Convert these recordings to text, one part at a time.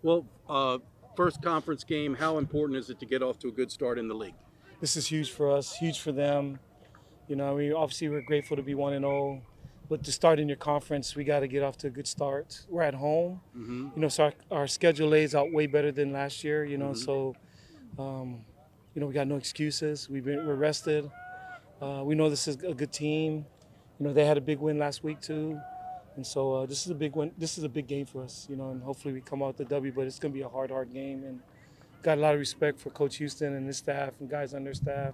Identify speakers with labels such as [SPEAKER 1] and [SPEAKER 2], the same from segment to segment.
[SPEAKER 1] Well, first conference game, how important is it to get off to a good start in the league?
[SPEAKER 2] This is huge for us, huge for them. Obviously we're grateful to be 1-0, but to start in your conference, we got to get off to a good start. We're at home,
[SPEAKER 1] Mm-hmm.
[SPEAKER 2] so our schedule lays out way better than last year.
[SPEAKER 1] Mm-hmm.
[SPEAKER 2] So um, we got no excuses. We're rested. We know this is a good team. They had a big win last week too, and so this is a big win. This is a big game for us. And hopefully we come out with the W. But it's going to be a hard game, and got a lot of respect for Coach Houston and his staff and guys on their staff.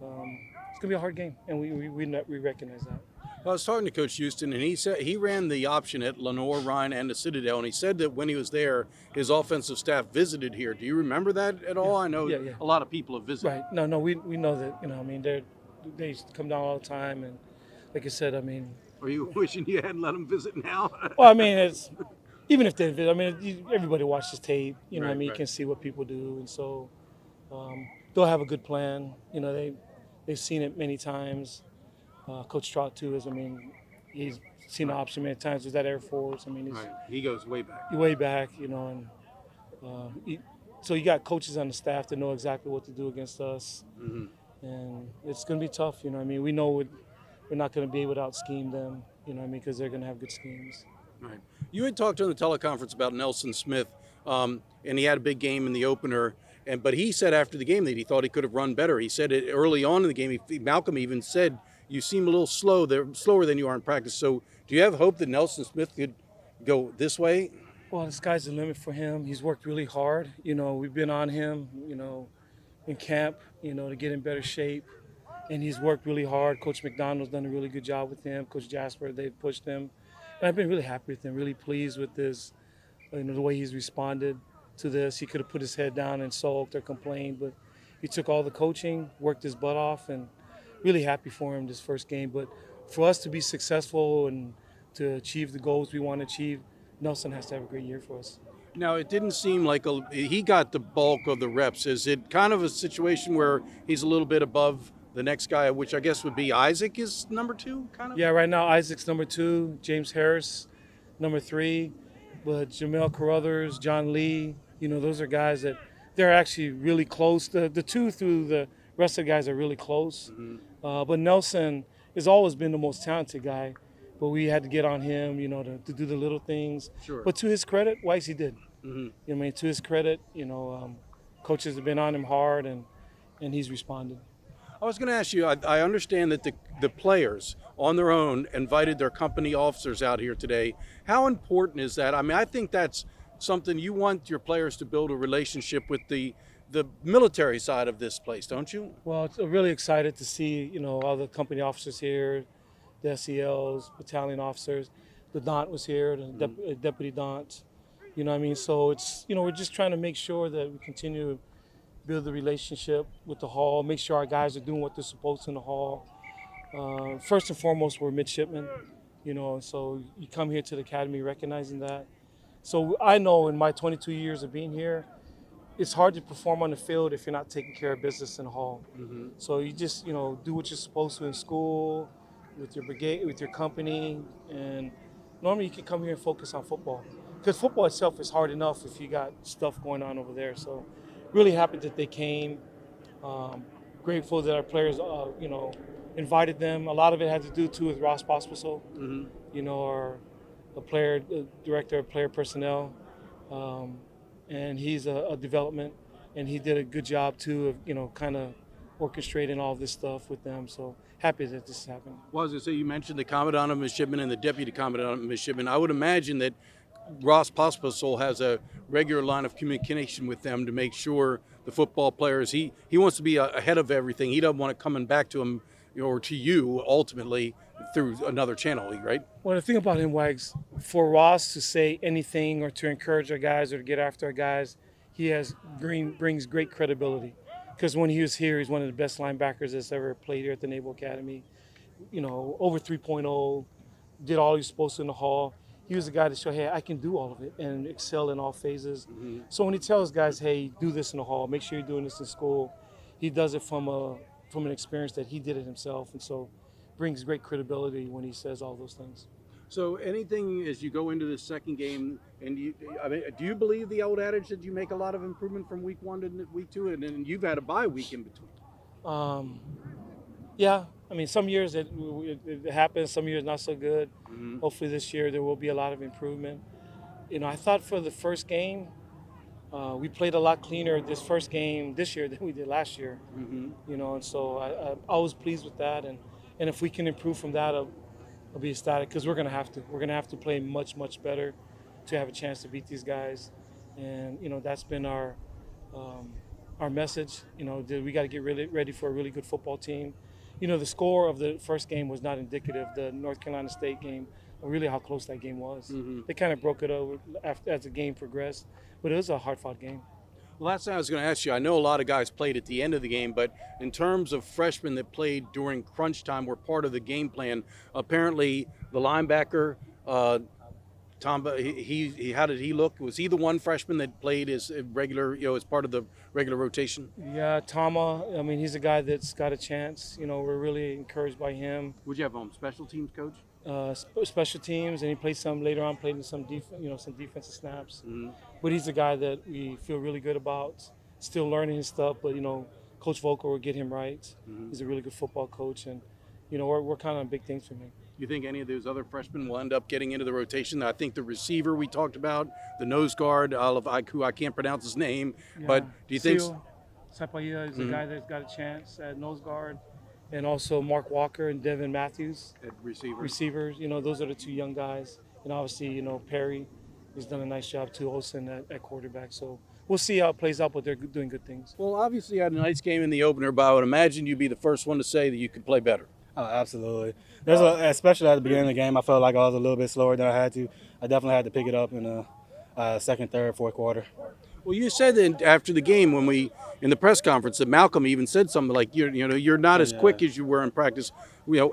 [SPEAKER 2] It's gonna be a hard game, and we recognize that.
[SPEAKER 1] I was talking to Coach Houston, and he said he ran the option at Lenore, Ryan, and the Citadel, and he said that when he was there, his offensive staff visited here. Do you remember that at all? I know
[SPEAKER 2] Yeah.
[SPEAKER 1] a lot of people have visited.
[SPEAKER 2] Right. No, we know that. They come down all the time, and like I said,
[SPEAKER 1] Are you wishing you hadn't let them visit now?
[SPEAKER 2] well, it's even if they, everybody watches tape. You
[SPEAKER 1] Right.
[SPEAKER 2] can see what people do, and so they'll have a good plan. They've seen it many times. Coach Trot too is. He's seen the option many times. Was at Air Force. He's
[SPEAKER 1] Right. He goes way back.
[SPEAKER 2] way back. And so you got coaches on the staff that know exactly what to do against us,
[SPEAKER 1] Mm-hmm.
[SPEAKER 2] and it's going to be tough. We know we're not going to be able to out scheme them. Because they're going to have good schemes.
[SPEAKER 1] Right. You had talked on the teleconference about Nelson Smith, and he had a big game in the opener. But he said after the game that he thought he could have run better. He said it early on in the game. Malcolm even said, "You seem a little slow. They're slower than you are in practice." So, do you have hope that Nelson Smith could go this way?
[SPEAKER 2] Well, the sky's the limit for him. He's worked really hard. We've been on him. In camp. To get in better shape. And he's worked really hard. Coach McDonald's done a really good job with him. Coach Jasper, they've pushed him. And I've been really happy with him, really pleased with this, the way he's responded to this. He could have put his head down and sulked or complained, but he took all the coaching, worked his butt off, and really happy for him this first game. But for us to be successful and to achieve the goals we want to achieve, Nelson has to have a great year for us.
[SPEAKER 1] Now, it didn't seem like he got the bulk of the reps. Is it kind of a situation where he's a little bit above the next guy, which I guess would be Isaac is number two, kind of?
[SPEAKER 2] Yeah, right now Isaac's number 2, James Harris number 3, but Jamel Carruthers, John Lee, those are guys that they're actually really close. The two through the rest of the guys are really close.
[SPEAKER 1] Mm-hmm.
[SPEAKER 2] But Nelson has always been the most talented guy, but we had to get on him, to do the little things.
[SPEAKER 1] Sure.
[SPEAKER 2] But to his credit, Weiss, he did.
[SPEAKER 1] Mm-hmm.
[SPEAKER 2] To his credit, coaches have been on him hard, and he's responded.
[SPEAKER 1] I was going to ask you, I understand that the players on their own invited their company officers out here today. How important is that? I think that's something you want your players to build a relationship with the military side of this place, don't you?
[SPEAKER 2] Well, it's really excited to see, all the company officers here, the SELs, battalion officers. The Daunt was here, the Deputy Daunt. So it's, we're just trying to make sure that we continue to build the relationship with the hall, make sure our guys are doing what they're supposed to in the hall. First and foremost, we're midshipmen, so you come here to the academy recognizing that. So I know in my 22 years of being here, it's hard to perform on the field if you're not taking care of business in the hall.
[SPEAKER 1] Mm-hmm.
[SPEAKER 2] So you just, do what you're supposed to in school, with your brigade, with your company, and normally you can come here and focus on football. Because football itself is hard enough if you got stuff going on over there. So really happy that they came. Grateful that our players, invited them. A lot of it had to do too with Ross Pospisil,
[SPEAKER 1] Mm-hmm.
[SPEAKER 2] our director of player personnel, and he's a development, and he did a good job too of kind of orchestrating all this stuff with them. So happy that this happened.
[SPEAKER 1] Well, as I say, you mentioned the Commandant of Midshipmen and the Deputy Commandant of Midshipmen. I would imagine that Ross Pospisil has a regular line of communication with them to make sure the football players, he wants to be ahead of everything. He doesn't want it coming back to him, or to you ultimately through another channel, right?
[SPEAKER 2] Well, the thing about him, Wags, for Ross to say anything or to encourage our guys or to get after our guys, brings great credibility. Because when he was here, he's one of the best linebackers that's ever played here at the Naval Academy. Over 3.0, did all he was supposed to in the hall. He was the guy to show, hey, I can do all of it and excel in all phases.
[SPEAKER 1] Mm-hmm.
[SPEAKER 2] So when he tells guys, hey, do this in the hall, make sure you're doing this in school, he does it from an experience that he did it himself, and so brings great credibility when he says all those things.
[SPEAKER 1] So anything as you go into the second game, and I mean, do you believe the old adage that you make a lot of improvement from week 1 to week 2, and then you've had a bye week in between?
[SPEAKER 2] Um, yeah, I mean, some years it happens, some years not so good.
[SPEAKER 1] Hmm.
[SPEAKER 2] Hopefully this year there will be a lot of improvement. I thought for the first game, we played a lot cleaner this first game this year than we did last year.
[SPEAKER 1] Hmm.
[SPEAKER 2] And so I was pleased with that. And if we can improve from that, I'll be ecstatic because we're going to have to. We're going to have to play much, much better to have a chance to beat these guys. And, that's been our message, that we got to get really ready for a really good football team. The score of the first game was not indicative. The North Carolina State game, really how close that game was.
[SPEAKER 1] Hmm.
[SPEAKER 2] They kind of broke it over as the game progressed, but it was a hard-fought game.
[SPEAKER 1] Last thing I was going to ask you, I know a lot of guys played at the end of the game, but in terms of freshmen that played during crunch time were part of the game plan, apparently the linebacker, Tom, how did he look? Was he the one freshman that played as a regular, as part of the regular rotation?
[SPEAKER 2] Yeah, Tama, I mean, he's a guy that's got a chance. We're really encouraged by him.
[SPEAKER 1] Would you have him special teams coach?
[SPEAKER 2] Special teams, and he played some later on, played in some some defensive snaps.
[SPEAKER 1] Mm-hmm.
[SPEAKER 2] But he's a guy that we feel really good about. Still learning his stuff, but Coach Volker will get him right.
[SPEAKER 1] Mm-hmm.
[SPEAKER 2] He's a really good football coach, and we're kind of big things for him.
[SPEAKER 1] You think any of those other freshmen will end up getting into the rotation? I think the receiver we talked about, the nose guard, who I can't pronounce his name,
[SPEAKER 2] Yeah.
[SPEAKER 1] but do you think?
[SPEAKER 2] Sapaya is
[SPEAKER 1] Mhm.
[SPEAKER 2] a guy that's got a chance at nose guard, and also Mark Walker and Devin Matthews,
[SPEAKER 1] At receiver.
[SPEAKER 2] receivers. Those are the two young guys, and obviously Perry has done a nice job too, Olsen at quarterback. So we'll see how it plays out, but they're doing good things.
[SPEAKER 1] Well, obviously you had a nice game in the opener, but I would imagine you'd be the first one to say that you could play better.
[SPEAKER 3] Oh, absolutely. Especially at the beginning of the game, I felt like I was a little bit slower than I had to. I definitely had to pick it up in the second, third, fourth quarter.
[SPEAKER 1] Well, you said that after the game in the press conference that Malcolm even said something like you're not as quick as you were in practice.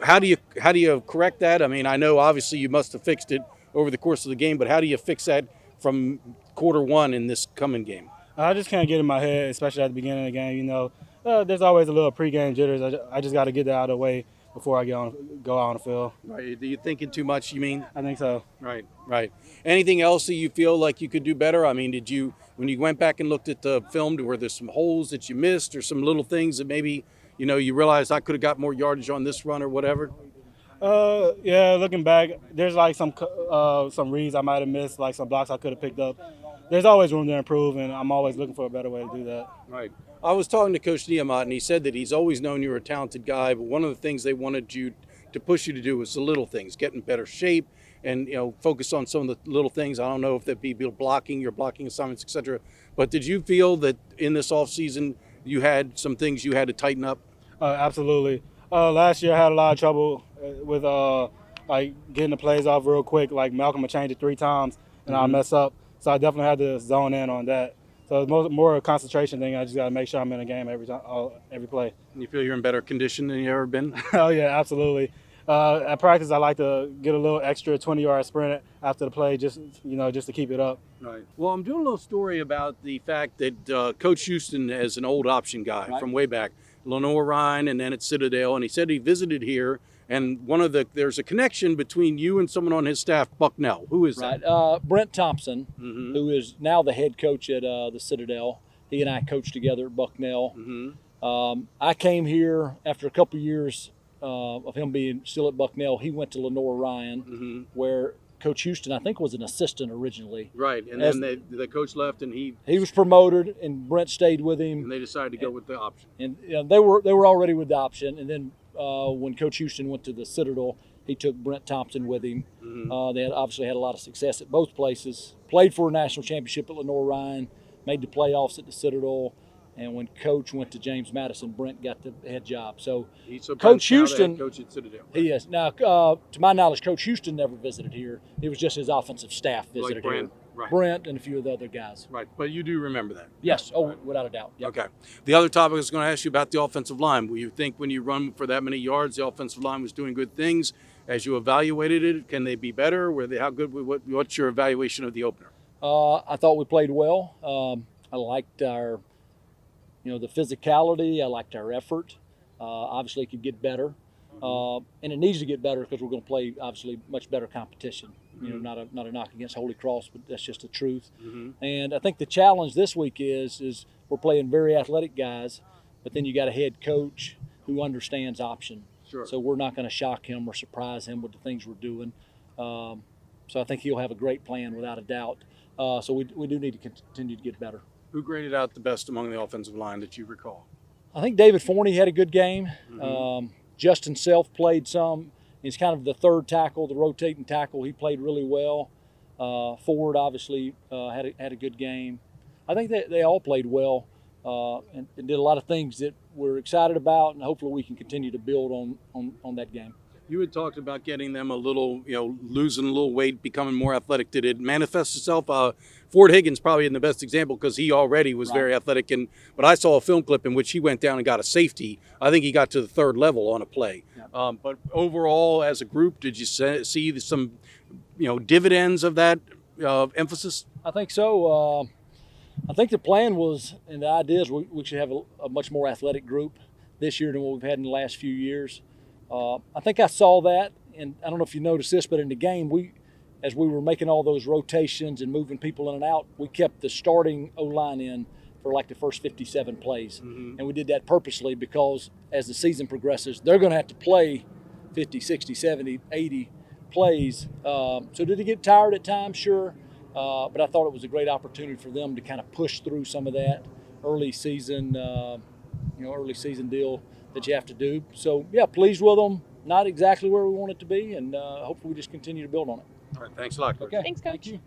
[SPEAKER 1] How do you correct that? I mean, I know obviously you must have fixed it over the course of the game, but how do you fix that from quarter one in this coming game?
[SPEAKER 3] I just can't get in my head, especially at the beginning of the game. There's always a little pregame jitters. I just got to get that out of the way before I go out on the field.
[SPEAKER 1] Right? Are you thinking too much? You mean?
[SPEAKER 3] I think so.
[SPEAKER 1] Right. Anything else that you feel like you could do better? I mean, when you went back and looked at the film, were there some holes that you missed or some little things that maybe, you realized I could have got more yardage on this run or whatever?
[SPEAKER 3] Yeah, looking back, there's like some reads I might have missed, like some blocks I could have picked up. There's always room to improve, and I'm always looking for a better way to do that.
[SPEAKER 1] Right. I was talking to Coach Niamat, and he said that he's always known you were a talented guy, but one of the things they wanted you to push you to do was the little things, get in better shape, and focus on some of the little things. I don't know if that be your blocking assignments, etc. But did you feel that in this offseason you had some things you had to tighten up?
[SPEAKER 3] Absolutely. Last year I had a lot of trouble with like getting the plays off real quick. Like Malcolm would change it 3 times, and I'll mess up. So I definitely had to zone in on that. So it's more a concentration thing. I just got to make sure I'm in the game every time, every play.
[SPEAKER 1] You feel you're in better condition than you've ever been?
[SPEAKER 3] Oh yeah, absolutely. At practice, I like to get a little extra 20-yard sprint after the play, just to keep it up.
[SPEAKER 1] Right. Well, I'm doing a little story about the fact that Coach Houston is an old option guy from way back, Lenore Ryan, and then at Citadel, and he said he visited here. And there's a connection between you and someone on his staff, Bucknell. Who is that?
[SPEAKER 4] Brent Thompson,
[SPEAKER 1] Mm-hmm.
[SPEAKER 4] who is now the head coach at the Citadel. He and I coached together at Bucknell.
[SPEAKER 1] Mm-hmm.
[SPEAKER 4] I came here after a couple of years of him being still at Bucknell. He went to Lenore Ryan,
[SPEAKER 1] Mm-hmm.
[SPEAKER 4] where Coach Houston, I think, was an assistant originally.
[SPEAKER 1] Right. And then the coach left, and he
[SPEAKER 4] was promoted, and Brent stayed with him.
[SPEAKER 1] they decided to go with the option.
[SPEAKER 4] And they were already with the option. And then when Coach Houston went to the Citadel, he took Brent Thompson with him.
[SPEAKER 1] Mm-hmm.
[SPEAKER 4] They obviously had a lot of success at both places. Played for a national championship at Lenore Ryan, made the playoffs at the Citadel. And when Coach went to James Madison, Brent got the head job. So Coach Houston,
[SPEAKER 1] coach at Citadel.
[SPEAKER 4] he is now. To my knowledge, Coach Houston never visited here. It was just his offensive staff visited
[SPEAKER 1] Brent,
[SPEAKER 4] here.
[SPEAKER 1] right.
[SPEAKER 4] Brent and a few of the other guys.
[SPEAKER 1] Right. But you do remember that.
[SPEAKER 4] Yes. Oh, without a doubt. Yep.
[SPEAKER 1] Okay. The other topic I was going to ask you about the offensive line. Will you think when you run for that many yards, the offensive line was doing good things? As you evaluated it, can they be better? How good? What's your evaluation of the opener?
[SPEAKER 4] I thought we played well. I liked our, the physicality. I liked our effort. Obviously, it could get better. and it needs to get better because we're going to play obviously much better competition. You know, not a knock against Holy Cross, but that's just the truth. And I think the challenge this week is we're playing very athletic guys, but then you got a head coach who understands option.
[SPEAKER 1] Sure.
[SPEAKER 4] So we're not going to shock him or surprise him with the things we're doing. So I think he'll have a great plan without a doubt. So we do need to continue to get better.
[SPEAKER 1] Who graded out the best among the offensive line that you recall?
[SPEAKER 4] I think David Forney had a good game. Justin Self played some. He's kind of the third tackle, the rotating tackle. He played really well. Ford obviously had a good game. I think they all played well and did a lot of things that we're excited about, and hopefully we can continue to build on that game.
[SPEAKER 1] You had talked about getting them a little, losing a little weight, becoming more athletic. Did it manifest itself? Ford Higgins probably in the best example because he already was very athletic. But I saw a film clip in which he went down and got a safety. I think he got to the third level on a play. Yeah. But overall, as a group, did you see some, dividends of that emphasis?
[SPEAKER 4] I think so. I think the plan was, and the idea is we should have a much more athletic group this year than what we've had in the last few years. I think I saw that, and I don't know if you noticed this, but in the game, as we were making all those rotations and moving people in and out, we kept the starting O-line in for like the first 57 plays. And we did that purposely because as the season progresses, they're going to have to play 50, 60, 70, 80 plays. So did it get tired at times? Sure. But I thought it was a great opportunity for them to kind of push through some of that early season deal that you have to do. So, yeah, pleased with them. Not exactly where we want it to be, and hopefully we just continue to build on it.
[SPEAKER 1] All right, thanks a lot, Coach.
[SPEAKER 4] Okay.
[SPEAKER 5] Thanks, Coach.
[SPEAKER 4] Thank you.